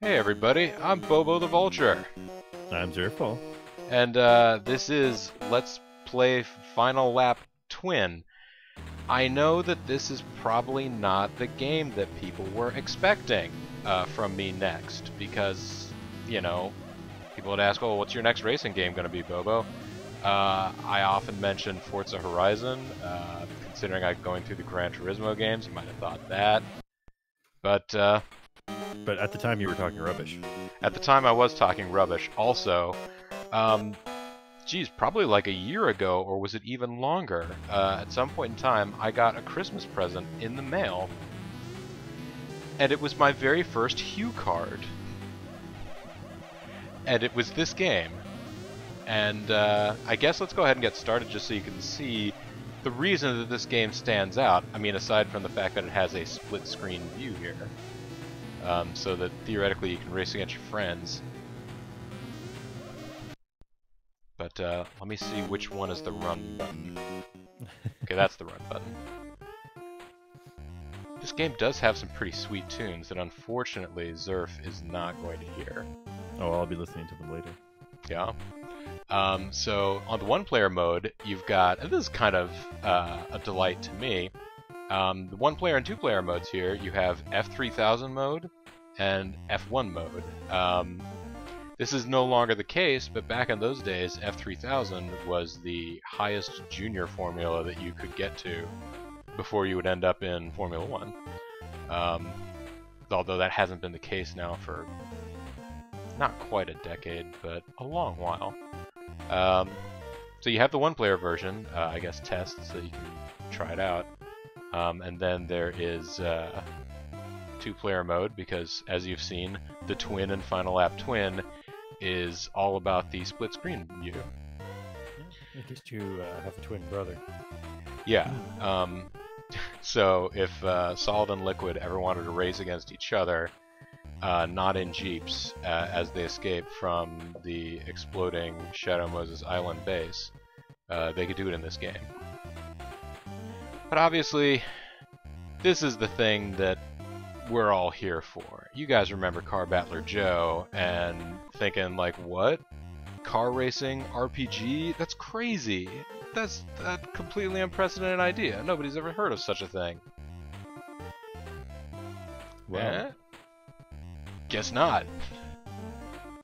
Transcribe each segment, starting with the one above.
Hey everybody, I'm Bobo the Vulture, I'm Zerfall. and this is Let's Play Final Lap Twin. I know that this is probably not the game that people were expecting from me next, because, you know, people would ask, oh, what's your next racing game going to be, Bobo? I often mention Forza Horizon, considering I'm going through the Gran Turismo games, you might have thought that, but But at the time you were talking rubbish. at the time I was talking rubbish. Also, geez, probably like a year ago, or was it even longer? At some point in time, I got a Christmas present in the mail, and it was my very first Hue card. And it was this game. And I guess let's go ahead and get started just so you can see the reason that this game stands out. I mean, aside from the fact that it has a split-screen view here. So that theoretically you can race against your friends. But let me see which one is the run button. Okay, that's the run button. This game does have some pretty sweet tunes that unfortunately Zerf is not going to hear. Oh, I'll be listening to them later. Yeah. So on the one-player mode, you've got, and this is kind of a delight to me, the one-player and two-player modes here, you have F3000 mode and F1 mode. This is no longer the case, but back in those days, F3000 was the highest junior formula that you could get to before you would end up in Formula 1. Although that hasn't been the case now for not quite a decade, but a long while. So you have the one-player version, I guess test, so you can try it out. And then there is two-player mode, because as you've seen, the Twin and Final Lap Twin is all about the split-screen view. In case you have a twin brother. Yeah. So if Solid and Liquid ever wanted to race against each other, not in Jeeps, as they escape from the exploding Shadow Moses Island base, they could do it in this game. But obviously, this is the thing that we're all here for. You guys remember Car Battler Joe and thinking like, what? Car racing RPG? That's crazy. That's a completely unprecedented idea. Nobody's ever heard of such a thing. Well, guess not.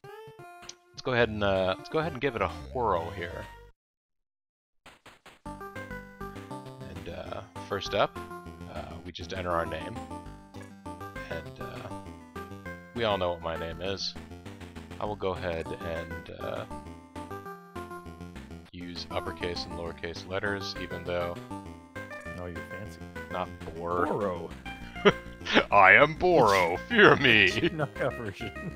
Let's go ahead and give it a whirl here. And first up, we just enter our name, and we all know what my name is. I will go ahead and use uppercase and lowercase letters, even though oh, you're fancy. not Bor. Boro. I am Boro. Fear me. Knockout version.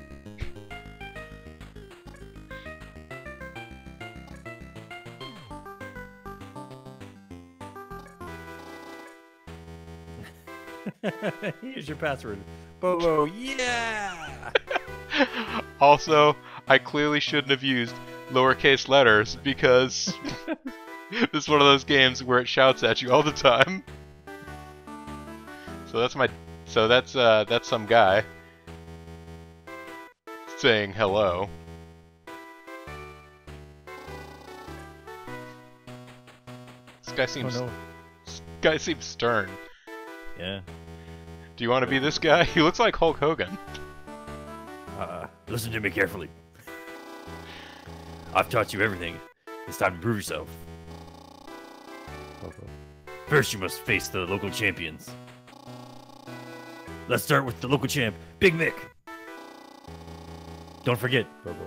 Here's your password. Bobo, yeah! Also, I clearly shouldn't have used lowercase letters because this is one of those games where it shouts at you all the time. So that's some guy saying hello. This guy seems Oh, no. this guy seems stern. Yeah. Do you want to be this guy? He looks like Hulk Hogan. Listen to me carefully. I've taught you everything. It's time to prove yourself. First, you must face the local champions. Let's start with the local champ, Big Mick. Don't forget, Bobo,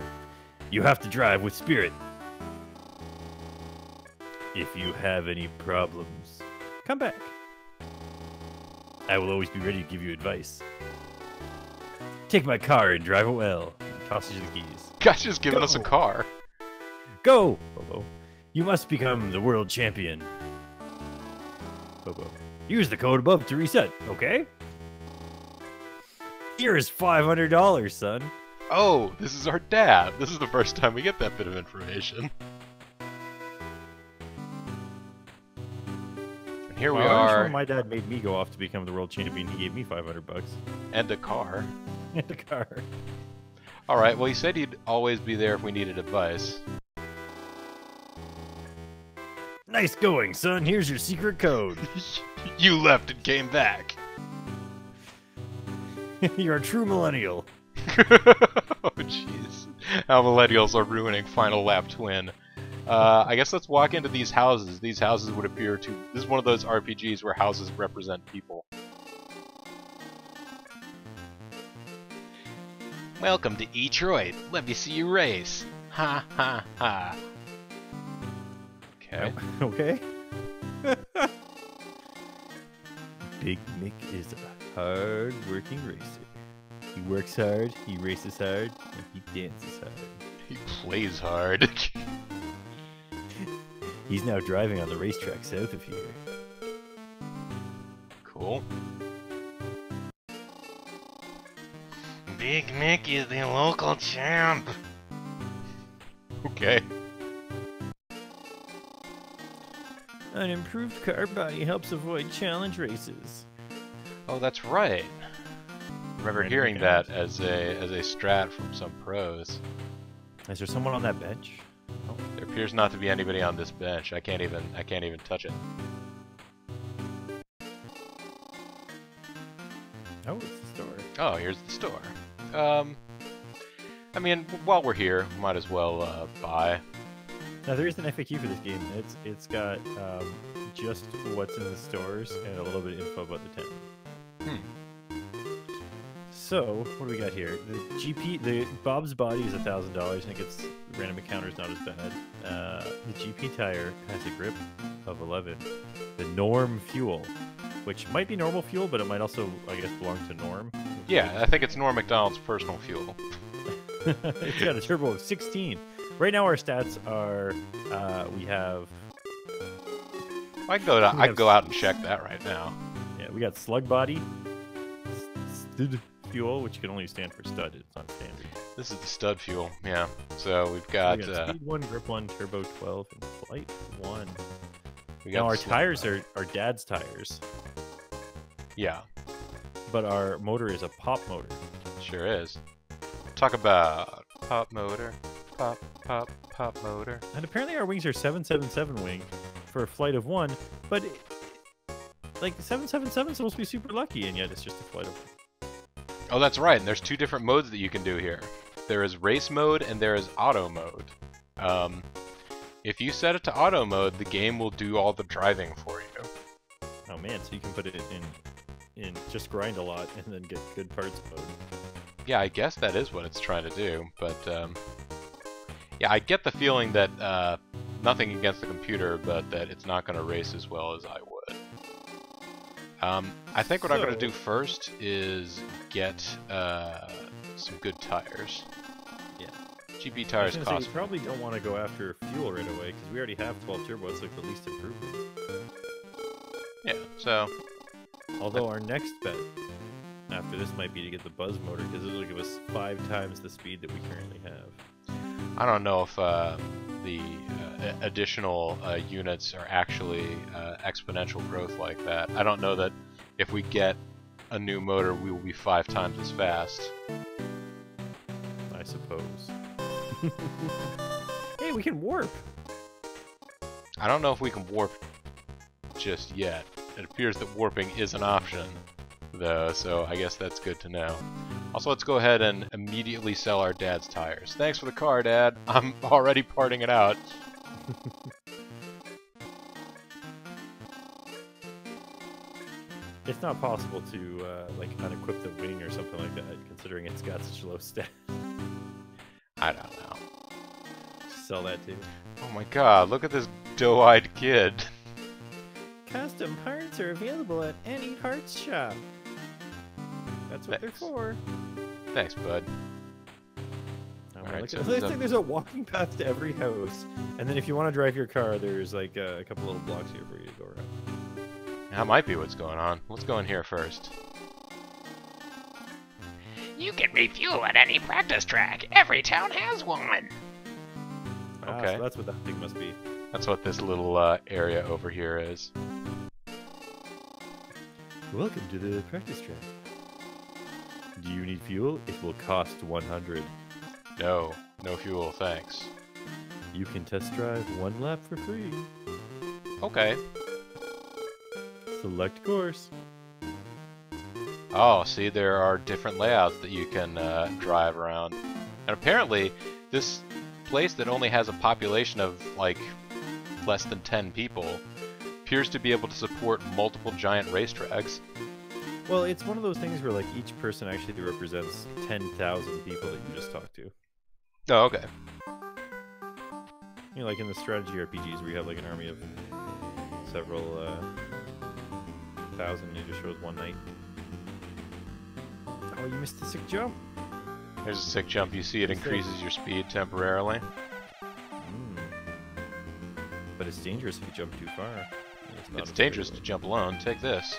you have to drive with spirit. If you have any problems, come back. I will always be ready to give you advice. Take my car and drive it well. Toss you the keys. Guy's just giving us a car. Go, Bobo. You must become the world champion. Bobo. Use the code above to reset, okay? Here is $500, son. Oh, this is our dad. This is the first time we get that bit of information. And here we I'm are. sure my dad made me go off to become the world champion. He gave me $500. And a car. and a car. Alright, well, he said he'd always be there if we needed advice. Nice going, son. Here's your secret code. You left and came back. You're a true millennial. Oh, jeez. How millennials are ruining Final Lap Twin. I guess let's walk into these houses. These houses would appear to... This is one of those RPGs where houses represent people. Welcome to Detroit. Let me see you race. Ha ha ha. Okay. Okay. Big Mick is a hard-working racer. He works hard, he races hard, and he dances hard. He plays hard. He's now driving on the racetrack south of here. Cool. Big Mick is the local champ. Okay. An improved car body helps avoid challenge races. Oh, that's right. I remember hearing that as a strat from some pros. Is there someone on that bench? Oh, there appears not to be anybody on this bench. I can't even touch it. Oh, it's the store. Oh, here's the store. I mean, while we're here, might as well buy. Now there is an FAQ for this game. It's got just what's in the stores and a little bit of info about the town. So what do we got here? The Bob's body is $1,000. I think it's random encounter's not as bad. The GP tire has a grip of 11. The Norm fuel, which might be normal fuel, but it might also, I guess, belong to Norm. Yeah, I think it's Norm Macdonald's personal fuel. It's got a turbo of 16. Right now our stats are, we have... I can go out and check that right now. Yeah, we got Slug Body, Stud Fuel, which can only stand for stud, it's not standard. This is the stud fuel, yeah. So we've got... Speed 1, Grip 1, Turbo 12, and Flight 1. We got now our tires are Dad's tires. Yeah. But our motor is a pop motor. Sure is. Talk about pop motor. Pop motor. And apparently our wings are 777 wing for a flight of 1, but like 777 is supposed to be super lucky, and yet it's just a flight of 1. Oh, that's right, and there's two different modes that you can do here. There is race mode and there is auto mode. If you set it to auto mode, the game will do all the driving for you. Oh man, so you can put it in just grind a lot and then get good parts mode. Yeah, I guess that is what it's trying to do, but yeah, I get the feeling that nothing against the computer, but that it's not going to race as well as I would. I think what I'm going to do first is get some good tires. Yeah. GP tires cost. You probably don't want to go after fuel right away, because we already have 12 turbo, it's like the least improvement. Yeah, so... Although our next bet after this might be to get the buzz motor, because it'll give us 5 times the speed that we currently have. I don't know if the additional units are actually exponential growth like that. I don't know that if we get a new motor, we will be 5 times as fast. I suppose. Hey, we can warp! I don't know if we can warp just yet. It appears that warping is an option, though, so I guess that's good to know. Also, let's go ahead and immediately sell our dad's tires. Thanks for the car, Dad. I'm already parting it out. It's not possible to like unequip the wing or something like that, considering it's got such low stat. I don't know. Sell that too. Oh my god, look at this doe-eyed kid. Custom parts are available at any parts shop. That's what they're for. Thanks, bud. Right, so looks like there's a walking path to every house, and then if you want to drive your car, there's like a couple little blocks here for you to go around. That might be what's going on. Let's go in here first. You can refuel at any practice track. Every town has one. Okay. So that's what that thing must be. That's what this little area over here is. Welcome to the practice track. Do you need fuel? It will cost 100. No, no fuel, thanks. You can test drive 1 lap for free. Okay. Select course. Oh, see, there are different layouts that you can drive around. And apparently, this place that only has a population of, like, less than 10 people appears to be able to support multiple giant racetracks. Well, it's one of those things where, like, each person actually represents 10,000 people that you just talked to. Oh, okay. You know, like in the strategy RPGs where you have, like, an army of several thousand, and it just shows one knight. Oh, you missed the sick jump. There's a sick jump. You see it increases your speed temporarily. But it's dangerous if you jump too far. It's dangerous to jump alone. Take this.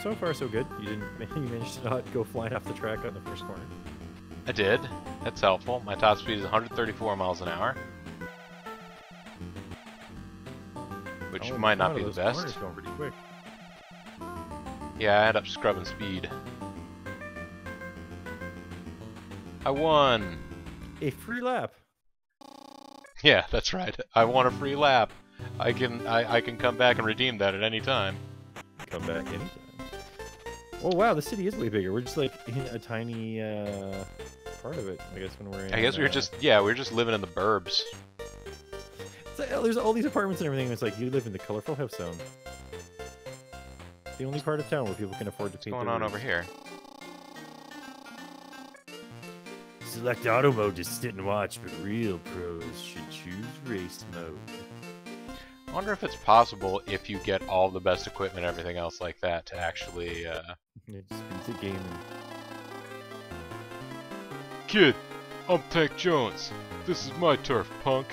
So far so good. You managed to not go flying off the track on the first corner. I did. That's helpful. My top speed is 134 miles an hour. Which might not be the best. Going pretty quick. Yeah, I end up scrubbing speed. I won! A free lap. Yeah, that's right. I won a free lap. I can come back and redeem that at any time. Come back anytime. Oh wow, the city is way bigger. We're just like in a tiny part of it. I guess when we're in. I guess we're just living in the burbs. So, there's all these apartments and everything. It's like you live in the colorful house zone. The only part of town where people can afford to paint. What's going on over here? Select auto mode to sit and watch, but real pros should choose race mode. I wonder if it's possible if you get all the best equipment and everything else like that to actually. It just beats the game. Kid, I'm Tank Jones. This is my turf, punk.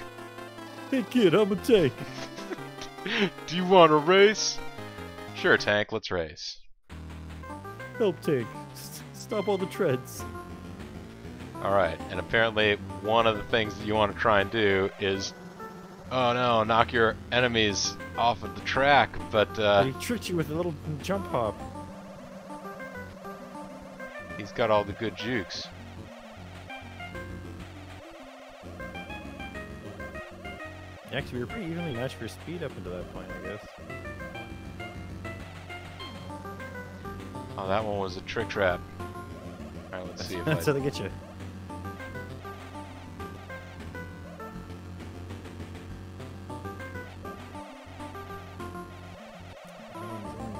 Hey kid, I'm a tank. Do you want to race? Sure, Tank, let's race. Help tank. Stop all the treads. Alright, and apparently one of the things that you want to try and do is, oh no, knock your enemies off of the track, but he tricked you with a little jump hop. He's got all the good jukes. Actually, we were pretty evenly matched for speed up until that point, I guess. Oh, that one was a trick trap. Alright, let's see if That's how they get you.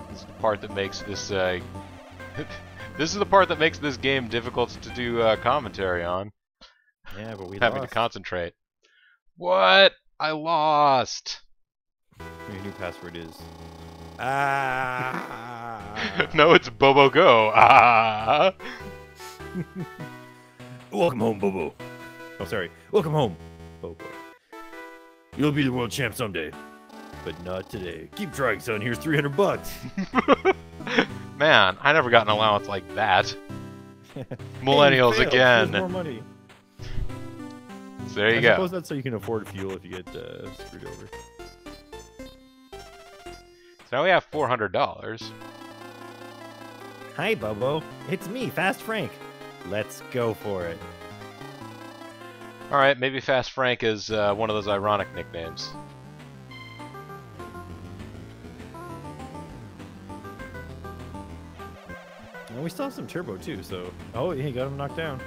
This is the part that makes this this is the part that makes this game difficult to do commentary on. Yeah, but we Having lost. to concentrate. What? I lost. Your new password is. No, it's Bobo Go. Ah. Welcome home, Bobo. Oh, sorry. Welcome home, Bobo. You'll be the world champ someday, but not today. Keep trying, son. Here's $300. Man, I never got an allowance like that. Millennials Hey, again. Here's more money. So there you I go. suppose that's so you can afford fuel if you get screwed over. So now we have $400. Hi, Bobo. It's me, Fast Frank. Let's go for it. Alright, maybe Fast Frank is one of those ironic nicknames. And we still have some turbo too, so. Oh, he got him knocked down.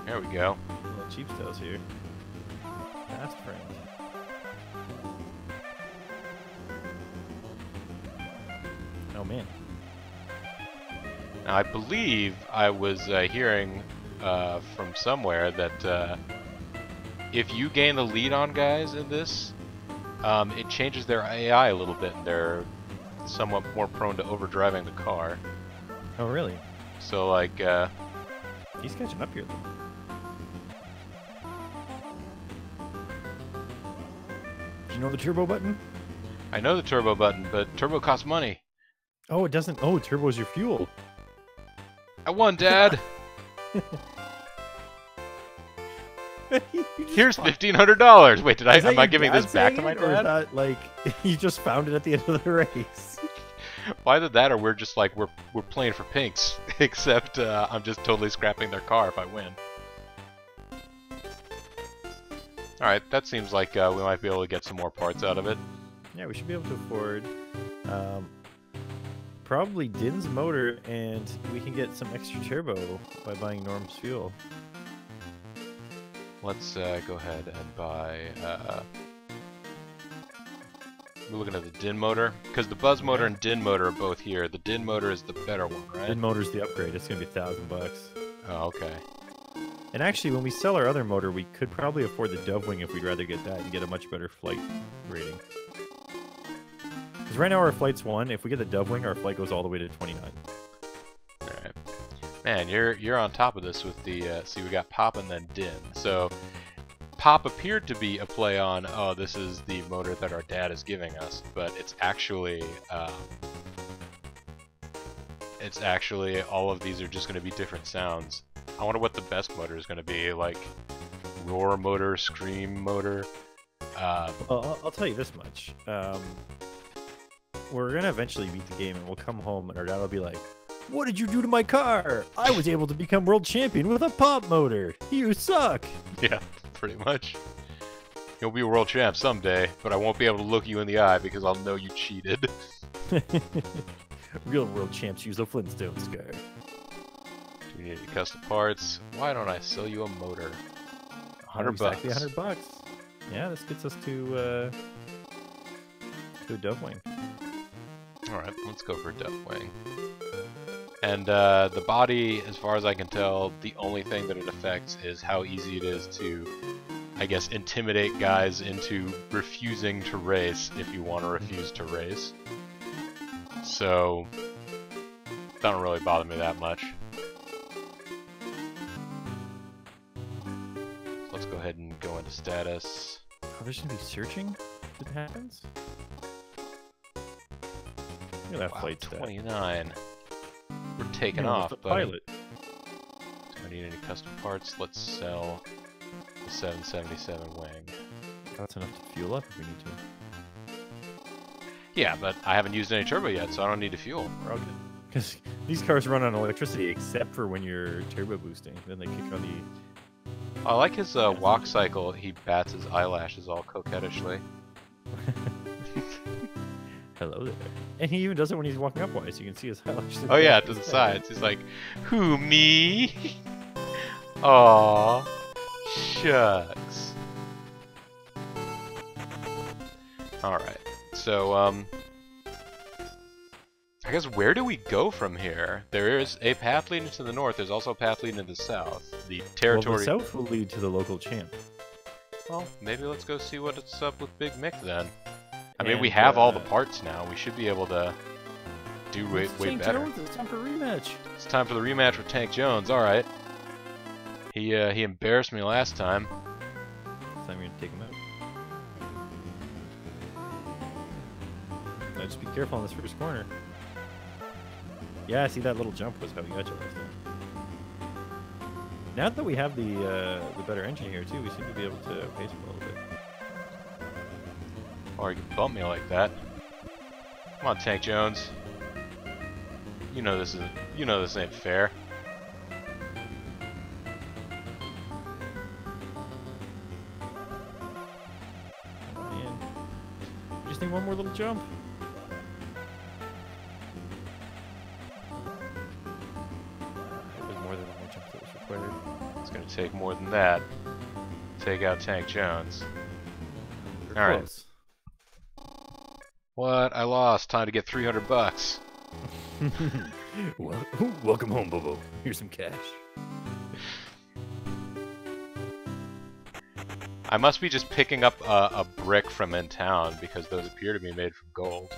There we go. Little cheap styles here. Fast Frank. Oh man. Now, I believe I was hearing from somewhere that if you gain the lead on guys in this, it changes their AI a little bit, and they're somewhat more prone to overdriving the car. Oh really? So, like, He's catching up here though. Do you know the turbo button? I know the turbo button, but turbo costs money. Oh, it doesn't. Oh, turbo's your fuel. I won, Dad! Here's $1,500. Wait, Is that am I your giving dad this back to saying my it, or is dad? that like you just found it at the end of the race? Either that, or we're just like we're playing for pinks. Except I'm just totally scrapping their car if I win. All right, that seems like we might be able to get some more parts out of it. Yeah, we should be able to afford probably Din's motor, and we can get some extra turbo by buying Norm's fuel. Let's go ahead and buy. We're looking at the DIN motor because the Buzz motor and DIN motor are both here. The DIN motor is the better one, right? Din motor's the upgrade. It's gonna be $1,000. Oh, okay. And actually, when we sell our other motor, we could probably afford the Dove Wing if we'd rather get that and get a much better flight rating. Because right now our flight's 1. If we get the Dove Wing, our flight goes all the way to 29. All right. Man, you're on top of this with the. See, we got Pop and then DIN. So Pop appeared to be a play on. Oh, this is the motor that our dad is giving us, but it's actually. It's actually all of these are just going to be different sounds. I wonder what the best motor is going to be, like roar motor, scream motor. Well, I'll tell you this much. We're going to eventually beat the game, and we'll come home, and our dad will be like, "What did you do to my car? I was able to become world champion with a pop motor. You suck." Yeah, pretty much. You'll be world champ someday, but I won't be able to look you in the eye because I'll know you cheated. Real world champs use a Flintstones car. Do we need any custom parts? Why don't I sell you a motor? $100 Exactly bucks. $100. Yeah, this gets us to a Dove Wing. Alright, let's go for Dove Wing. And the body, as far as I can tell, the only thing that it affects is how easy it is to, I guess, intimidate guys into refusing to race if you want to refuse to race. So, doesn't really bother me that much. Let's go ahead and go into status. Oh, there's gonna be searching if it happens? Look at that Wow, flight stat. 29. We're taking Yeah, off, the buddy. pilot. Do I need any custom parts? Let's sell the 777 wing. That's enough to fuel up if we need to. Yeah, but I haven't used any turbo yet, so I don't need to fuel. We're all good. Because these cars run on electricity except for when you're turbo boosting. Then they kick on the... I like his walk cycle. He bats his eyelashes all coquettishly. Hello there. And he even does it when he's walking upwise. You can see his eyelashes. Oh yeah, to the sides. He's like, "Who, me? Aw, shucks." Alright, so, I guess where do we go from here? There is a path leading to the north. There's also a path leading to the south. The territory... Well, the south will lead to the local champ. Well, maybe let's go see what's up with Big Mick then. I mean, we And, have all the parts now. We should be able to do way better. Jones, it's time for a rematch. It's time for the rematch with Tank Jones. All right. He embarrassed me last time. This time you're gonna take him out. Now just be careful on this first corner. Yeah, see that little jump was how he got you last time. Now that we have the better engine here too, we seem to be able to pace him a little bit. Or you can bump me like that. Come on, Tank Jones. You know this ain't fair. Oh, man. We just need one more little jump. There's more than one jump that was required. It's gonna take more than that. Take out Tank Jones. We're All right. close. What? I lost. Time to get $300. Well, welcome home, Bobo. Here's some cash. I must be just picking up a brick from in town because those appear to be made from gold.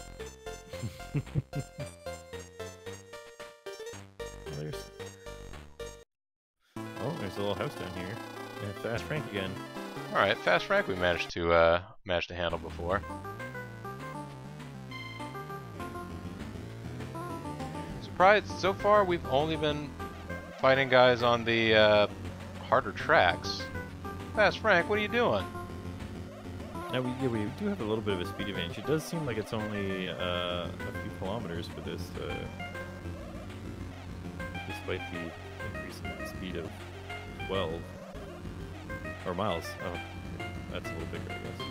There's a little house down here. And Fast Frank again. All right, Fast Frank we managed to handle before. Surprised so far we've only been fighting guys on the harder tracks. Fast Frank, what are you doing? Now we do have a little bit of a speed advantage. It does seem like it's only a few kilometers for this, despite the increase in speed of 12 or miles. Oh, that's a little bigger, I guess.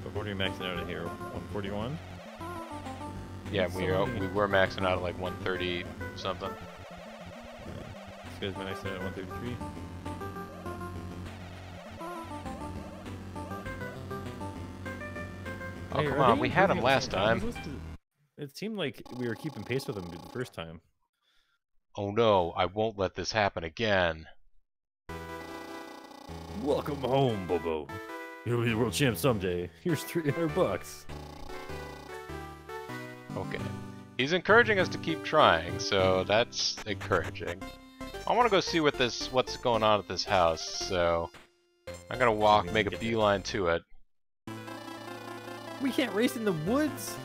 But what are you maxing out at here? 141. Yeah, we were maxing out at like 130 something. This guy's maxing out at 133. Oh, come on, we had him last time. It seemed like we were keeping pace with him the first time. Oh no, I won't let this happen again. Welcome home, Bobo. You'll be the world champ someday. Here's $300. Okay. He's encouraging us to keep trying, so that's encouraging. I want to go see what's going on at this house, so I'm gonna make a beeline to it. We can't race in the woods.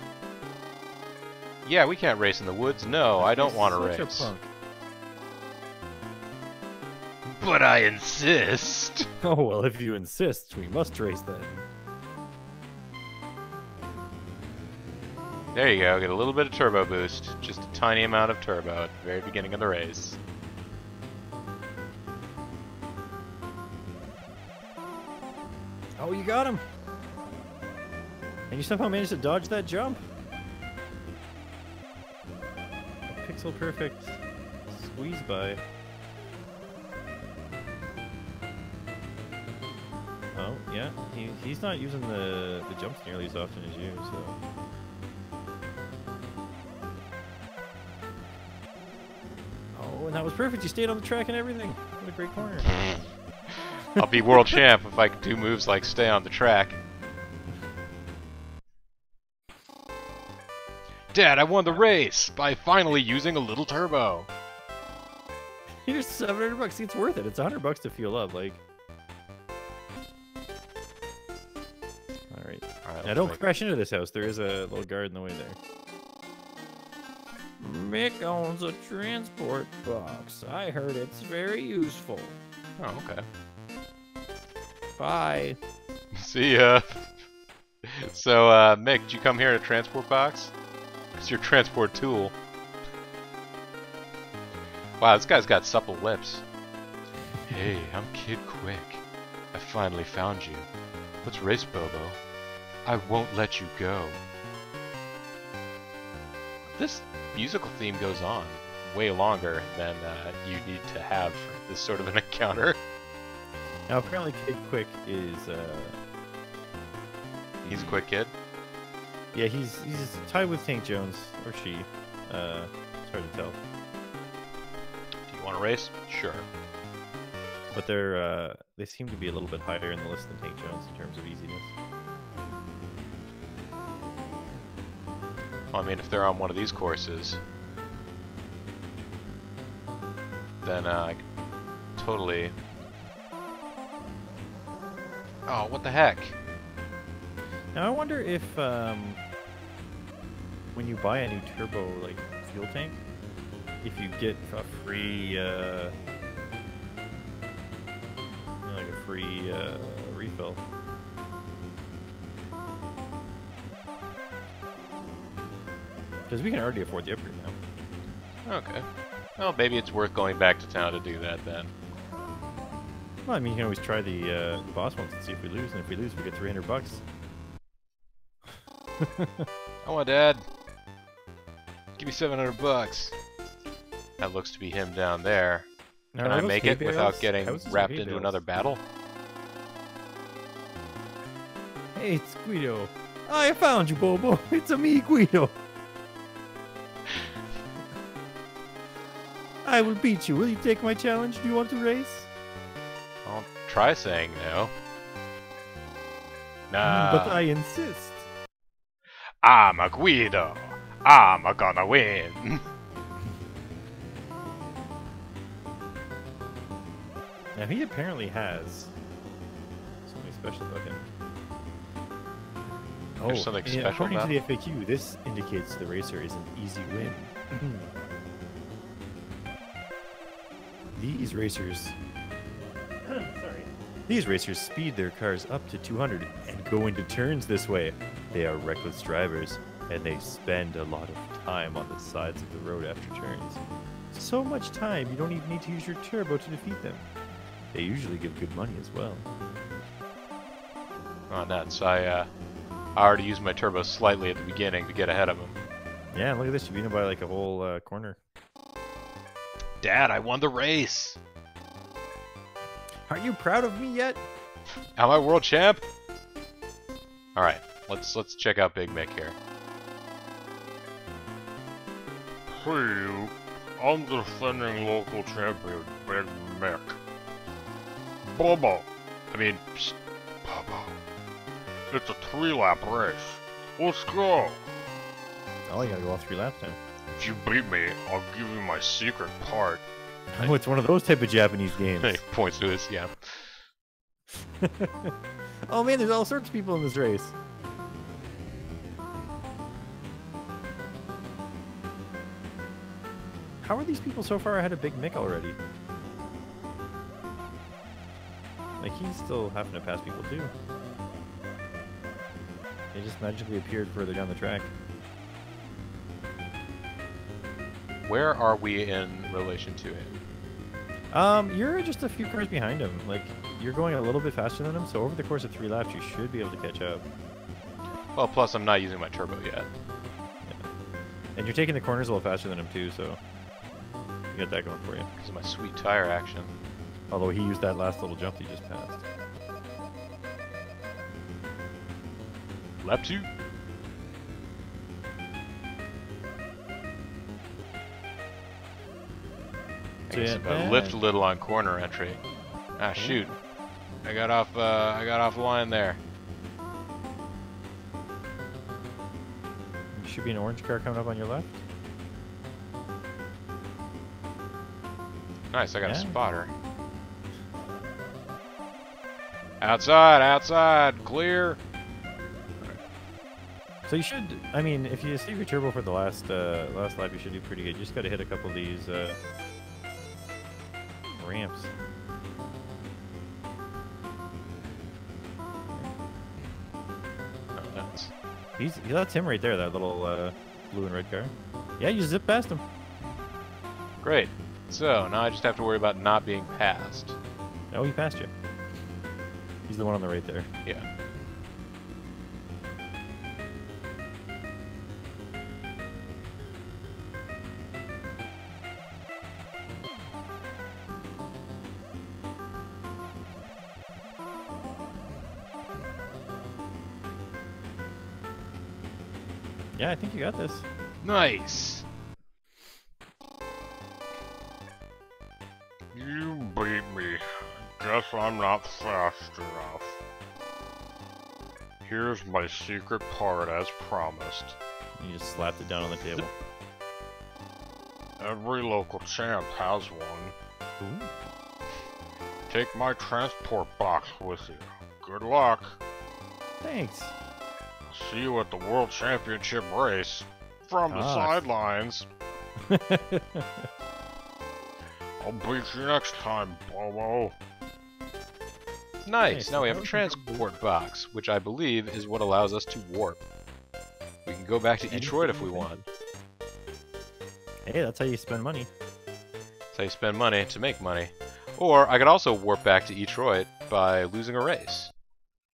Yeah, we can't race in the woods. No, I don't want to race. Such a punk. But I insist. Oh well, if you insist, we must race then. There you go. Get a little bit of turbo boost. Just a tiny amount of turbo at the very beginning of the race. Oh, you got him. And you somehow managed to dodge that jump. A pixel perfect squeeze by. Oh, yeah. He's not using the jumps nearly as often as you, so. Oh, and that was perfect. You stayed on the track and everything. What a great corner. I'll be world champ if I can do moves like stay on the track. Dad, I won the race by finally using a little turbo. Here's $700. It's worth it. It's $100 to fuel up. Like. All right. Now don't crash into this house. There is a little guard in the way there. Mick owns a transport box. I heard it's very useful. Oh, okay. Bye. See ya. So, Mick, did you come here in a transport box? It's your transport tool. Wow, this guy's got supple lips. Hey, I'm Kid Quick. I finally found you. Let's race, Bobo. I won't let you go. This musical theme goes on way longer than you need to have for this sort of an encounter. Now, apparently Kid Quick is, He's a quick kid? Yeah, he's tied with Tank Jones, or she. It's hard to tell. Do you want to race? Sure. But they seem to be a little bit higher in the list than Tank Jones in terms of easiness. Well, I mean, if they're on one of these courses, then I could totally... Oh, what the heck? Now I wonder if when you buy a new turbo like fuel tank, if you get a free like a free refill. Because we can already afford the upgrade now. Okay. Well, maybe it's worth going back to town to do that then. Well, I mean, you can always try the boss ones and see if we lose, and if we lose, we get $300. Come on, Dad. Give me $700. That looks to be him down there. Can I make it without getting wrapped into another battle? Hey, it's Guido. I found you, Bobo. It's a me, Guido. I will beat you. Will you take my challenge? Do you want to race? I'll try saying no. Nah. But I insist. I'm a Guido. I'm gonna win. Now he apparently has something special about him. There's something special according about to the FAQ, this indicates the racer is an easy win. These racers, sorry, These racers speed their cars up to 200 and go into turns this way. They are reckless drivers, and they spend a lot of time on the sides of the road after turns. So much time, you don't even need to use your turbo to defeat them. They usually give good money as well. Oh, nuts. I already used my turbo slightly at the beginning to get ahead of him. Yeah, look at this. You beat him by like a whole corner. Dad, I won the race! Are you proud of me yet? Am I world champ? Alright, let's check out Big Mick here. Hey, I'm the defending local champion, Big Mick. Bobo. Psst, Bobo. It's a 3-lap race. Let's go. Oh, you gotta go all 3 laps now. If you beat me, I'll give you my secret part. Oh, it's one of those type of Japanese games. He points to his, yeah. Oh man, there's all sorts of people in this race. How are these people so far ahead of Big Mick already? Like, he's still having to pass people too. They just magically appeared further down the track. Where are we in relation to him? You're just a few cars behind him. Like, you're going a little bit faster than him, so over the course of 3 laps, you should be able to catch up. Well, plus I'm not using my turbo yet. Yeah. And you're taking the corners a little faster than him too, so you got that going for you. Because of my sweet tire action. Although he used that last little jump he just passed. Lap 2. I guess if I lift a little on corner entry. Ah, shoot. I got off the line there. There should be an orange car coming up on your left. Nice, I got a Yeah. spotter. Outside, clear. So you should, I mean, if you save your turbo for the last lap, you should do pretty good. You just got to hit a couple of these ramps. Oh, nuts. That's him right there, that little blue and red car. Yeah, you zip past him. Great. So, now I just have to worry about not being passed. Oh, he passed you. He's the one on the right there. Yeah. Yeah, I think you got this. Nice. You beat me. Guess I'm not fast enough. Here's my secret part as promised. You just slapped it down on the table. Every local champ has one. Ooh. Take my transport box with you. Good luck. Thanks. See you at the World Championship race. From the sidelines. I'll beat you next time, Bobo. Nice. Now we have a transport box, which I believe is what allows us to warp. We can go back to Detroit if we want. Hey, that's how you spend money. That's how you spend money to make money. Or I could also warp back to Detroit by losing a race.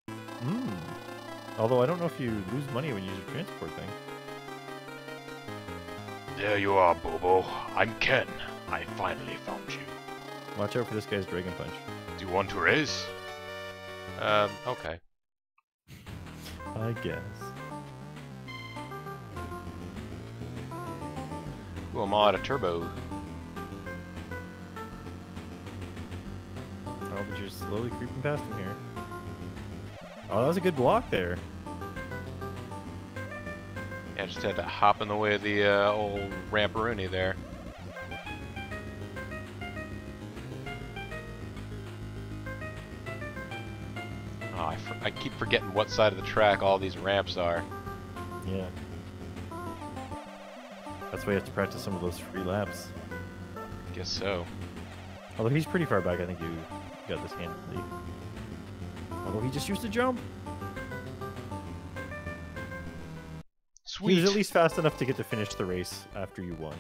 Hmm. Although I don't know if you lose money when you use your transport thing. There you are, Bobo. I'm Ken. I finally found you. Watch out for this guy's Dragon Punch. Do you want to race? Okay. I guess. Ooh, I'm all out of turbo. Oh, but you're slowly creeping past him here. Oh, that was a good block there. Yeah, I just had to hop in the way of the old ramparoonie there. Oh, I keep forgetting what side of the track all these ramps are. Yeah. That's why you have to practice some of those free laps. Guess so. Although he's pretty far back, I think you got this handily. Although he just used to jump. Sweet. He was at least fast enough to get to finish the race after you won.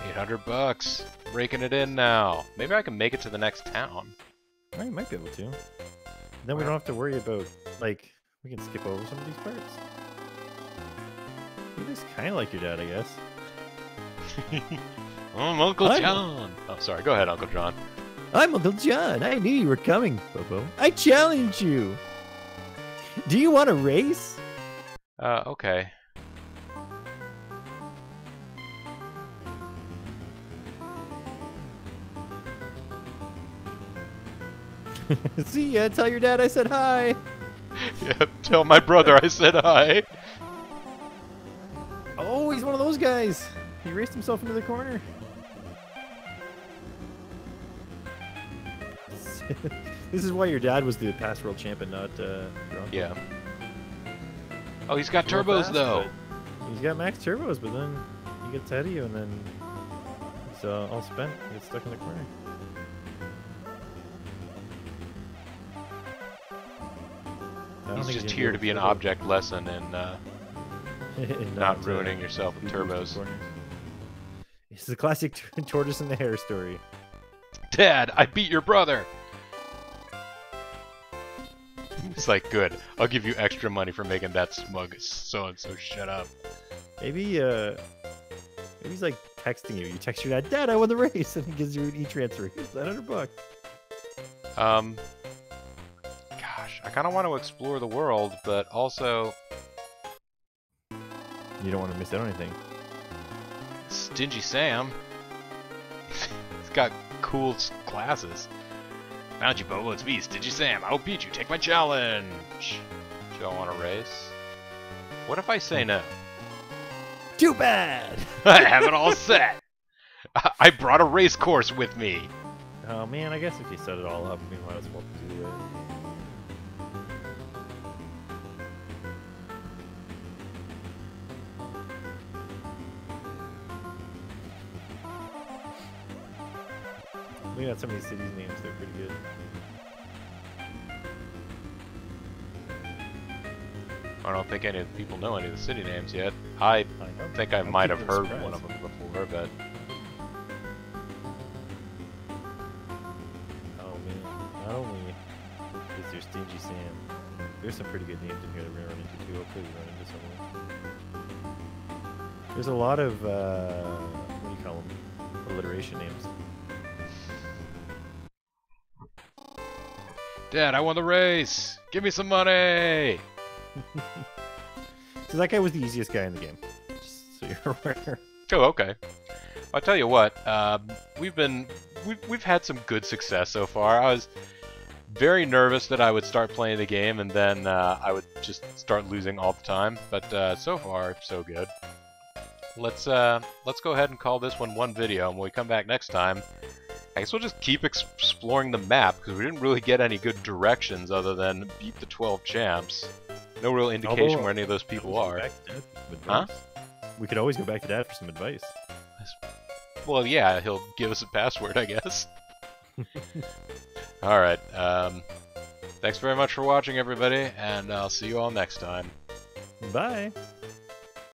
800 bucks. Breaking it in now. Maybe I can make it to the next town. Oh, you might be able to. Then we don't have to worry about, like, we can skip over some of these parts. He was kind of like your dad, I guess. I'm Uncle John. Oh, sorry. Go ahead, Uncle John. I'm Uncle John. I knew you were coming, Bobo. I challenge you. Do you want to race? Okay. See ya. Tell your dad I said hi. Yeah, tell my brother I said hi. Oh, he's one of those guys. He raced himself into the corner. This is why your dad was the past world champion, not your uncle. Yeah. Oh, he's got He's not turbos fast, though. but he's got max turbos, but then he gets ahead of you, and then he's all spent. He gets stuck in the corner. He's just here to be an object lesson in not ruining yourself with turbos. It's the classic tortoise and the hare story. Dad, I beat your brother. It's like, good. I'll give you extra money for making that smug so-and-so shut up. Maybe he's like texting you. You text your dad, Dad, I won the race, and he gives you an e-transfer. Here's that $100. Gosh, I kind of want to explore the world, but also You don't want to miss out on anything. Stingy Sam. He's got cool classes. Found you, Bobo. It's me, Stingy Sam. I'll beat you. Take my challenge. Do y'all want to race? What if I say no? Too bad! I have it all set. I brought a race course with me. Oh man, I guess if you set it all up, we might as well do it. We got some of these cities' names, they're pretty good. I don't think any of the people know any of the city names yet. I think I might have heard one of them before, but... Oh man, not only is there Stingy Sam, there's some pretty good names in here that we're gonna run into too. Hopefully we run into someone. There's a lot of, what do you call them? Alliteration names. Dad, I won the race! Give me some money! So that guy was the easiest guy in the game, just so you're aware. Oh, okay. I'll tell you what, we've had some good success so far. I was very nervous that I would start playing the game and then I would just start losing all the time, but so far, so good. Let's go ahead and call this one video, and when we come back next time, I guess we'll just keep exploring the map, because we didn't really get any good directions other than beat the 12 champs. No real indication where any of those people are. Huh? We could always go back to Dad for some advice. Well, yeah, he'll give us a password, I guess. Alright, thanks very much for watching, everybody, and I'll see you all next time. Bye!